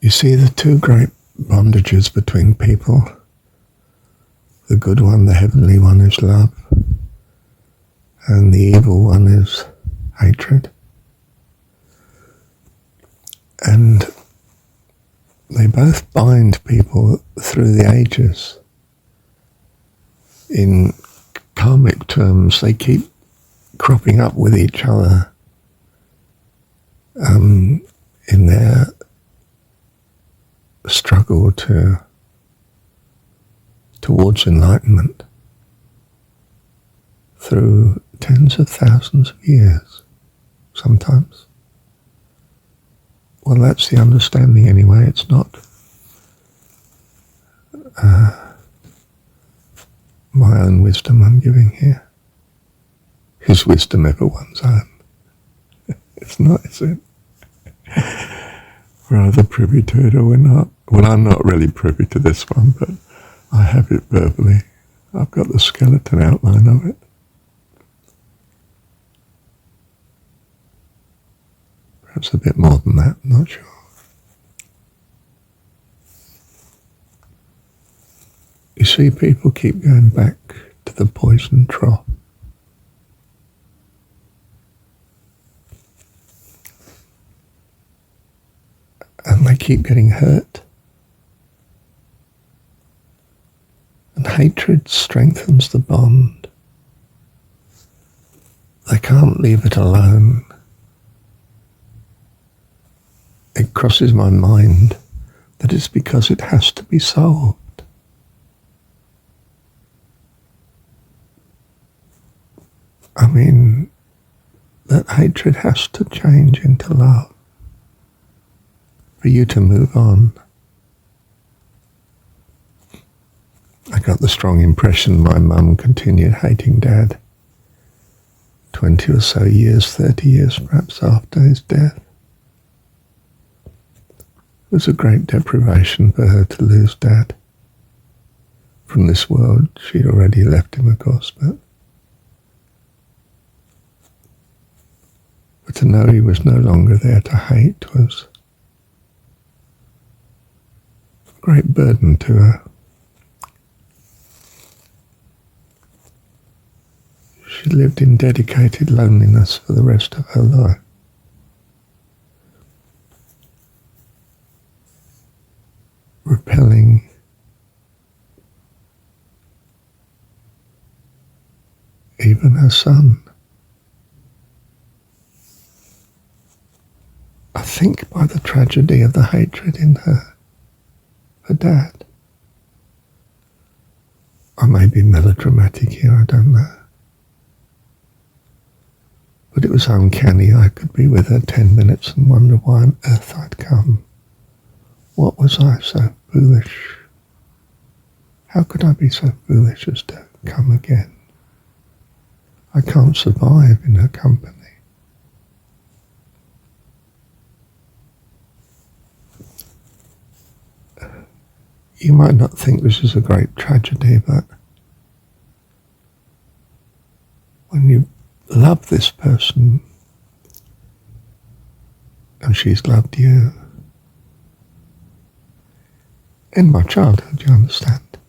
You see, the two great bondages between people, the good one, the heavenly one, is love, and the evil one is hatred. And they both bind people through the ages. In karmic terms, they keep cropping up with each other in their struggle towards enlightenment through tens of thousands of years, sometimes. Well, that's the understanding anyway. It's not my own wisdom I'm giving here. Is wisdom ever one's own? It's not, is it? We're either privy to it or we're not. Well, I'm not really privy to this one, but I have it verbally. I've got the skeleton outline of it. Perhaps a bit more than that, I'm not sure. You see, people keep going back to the poison trough. And they keep getting hurt. And hatred strengthens the bond. They can't leave it alone. It crosses my mind that it's because it has to be solved. I mean, that hatred has to change into love for you to move on. I got the strong impression my mum continued hating Dad 20 or so years, 30 years perhaps after his death. It was a great deprivation for her to lose Dad from this world. She'd already left him, of course, but to know he was no longer there to hate was a great burden to her. She lived in dedicated loneliness for the rest of her life. Repelling even her son. I think by the tragedy of the hatred in her for Dad. I may be melodramatic here, I don't know. But it was uncanny. I could be with her 10 minutes and wonder why on earth I'd come. What was I so foolish? How could I be so foolish as to come again? I can't survive in her company. You might not think this is a great tragedy, but when you love this person and she's loved you, in my childhood, you understand,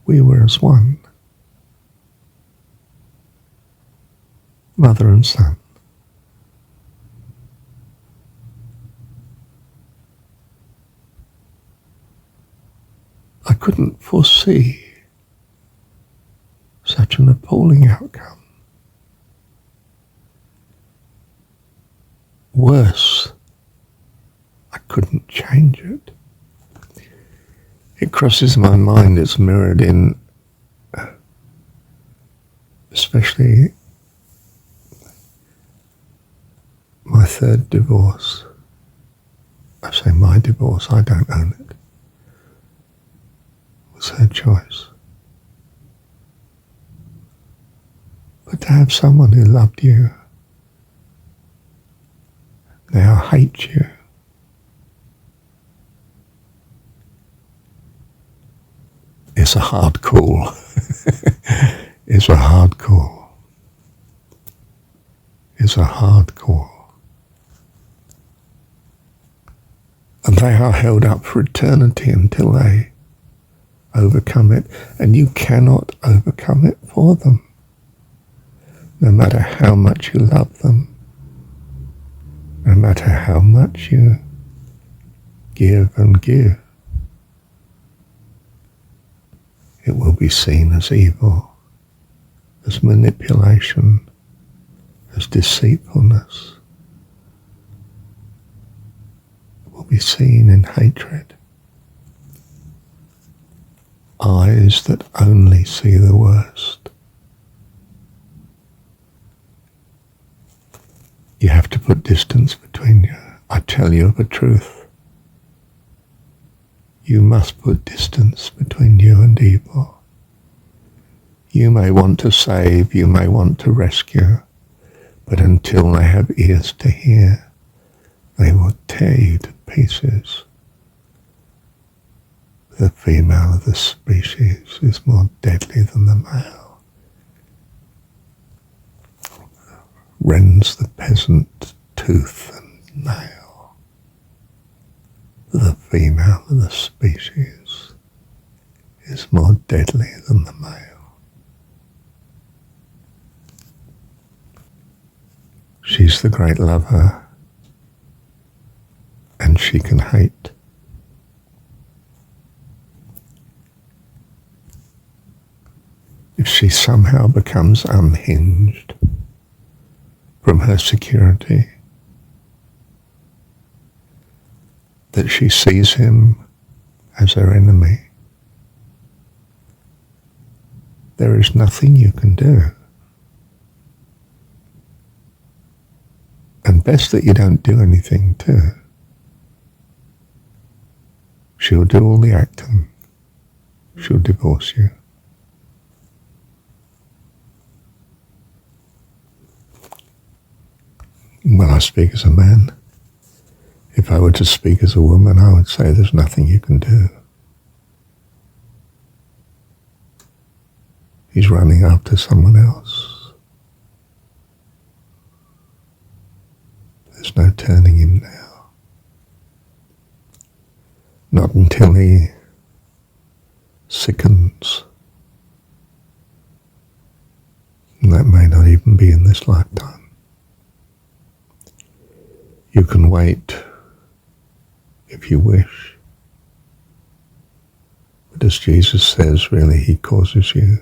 we were as one, mother and son. I couldn't foresee such an appalling outcome. Worse, I couldn't change it. It crosses my mind, it's mirrored in, especially my third divorce. I say my divorce, I don't own it. It was her choice. But to have someone who loved you now hate you, it's a hard call. It's a hard call. It's a hard call. They are held up for eternity until they overcome it, and you cannot overcome it for them, no matter how much you love them, no matter how much you give and give. It will be seen as evil, as manipulation, as deceitfulness. It will be seen in hatred. Eyes that only see the worst. You have to put distance between you. I tell you the truth. You must put distance between you and evil. You may want to save, you may want to rescue, but until they have ears to hear, they will tear you to pieces. The female of the species is more deadly than the male. Rends the peasant tooth and nail. The female of the species is more deadly than the male. She's the great lover, and she can hate. If she somehow becomes unhinged from her security, that she sees him as her enemy, there is nothing you can do. And best that you don't do anything too. She'll do all the acting. She'll divorce you. When I speak as a man, if I were to speak as a woman, I would say there's nothing you can do. He's running after someone else. There's no turning him now. Not until he sickens. And that may not even be in this lifetime. You can wait if you wish. But as Jesus says, really, he causes you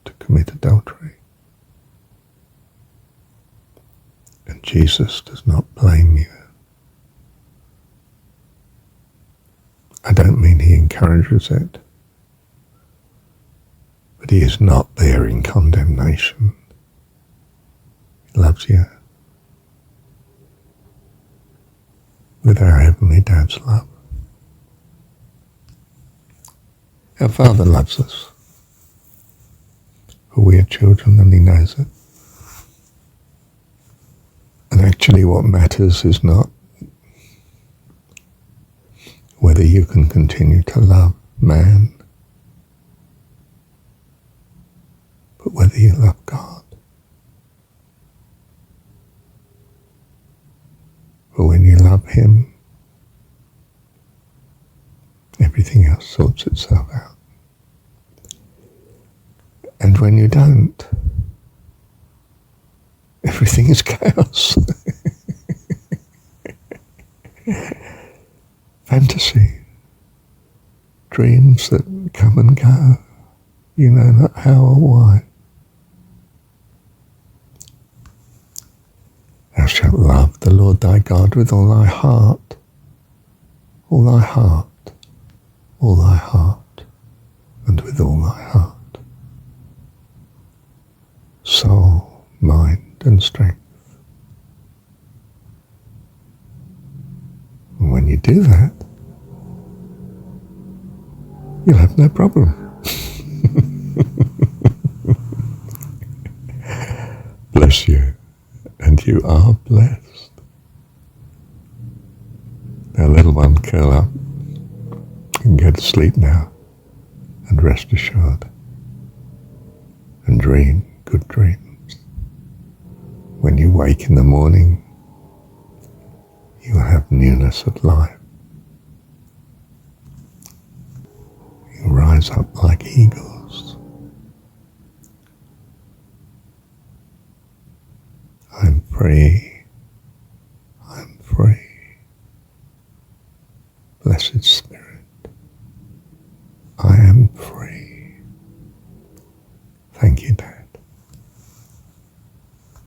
to commit adultery. And Jesus does not blame you. I don't mean he encourages it, but he is not there in condemnation. He loves you with our Heavenly Dad's love. Our Father loves us, for we are children and he knows it. And actually what matters is not whether you can continue to love man, but whether you love God. For when you love him, everything else sorts itself out. And when you don't, everything is chaos. Fantasy. Dreams that come and go. You know not how or why. Thou shalt love the Lord thy God with all thy heart, all thy heart, all thy heart, and with all thy heart, soul, mind, and strength. And when you do that, you'll have no problem. Bless you. And you are blessed. Now little one, curl up and go to sleep now and rest assured and dream good dreams. When you wake in the morning, you will have newness of life rise up like eagles. I'm free. I'm free. Blessed Spirit, I am free. Thank you, Dad.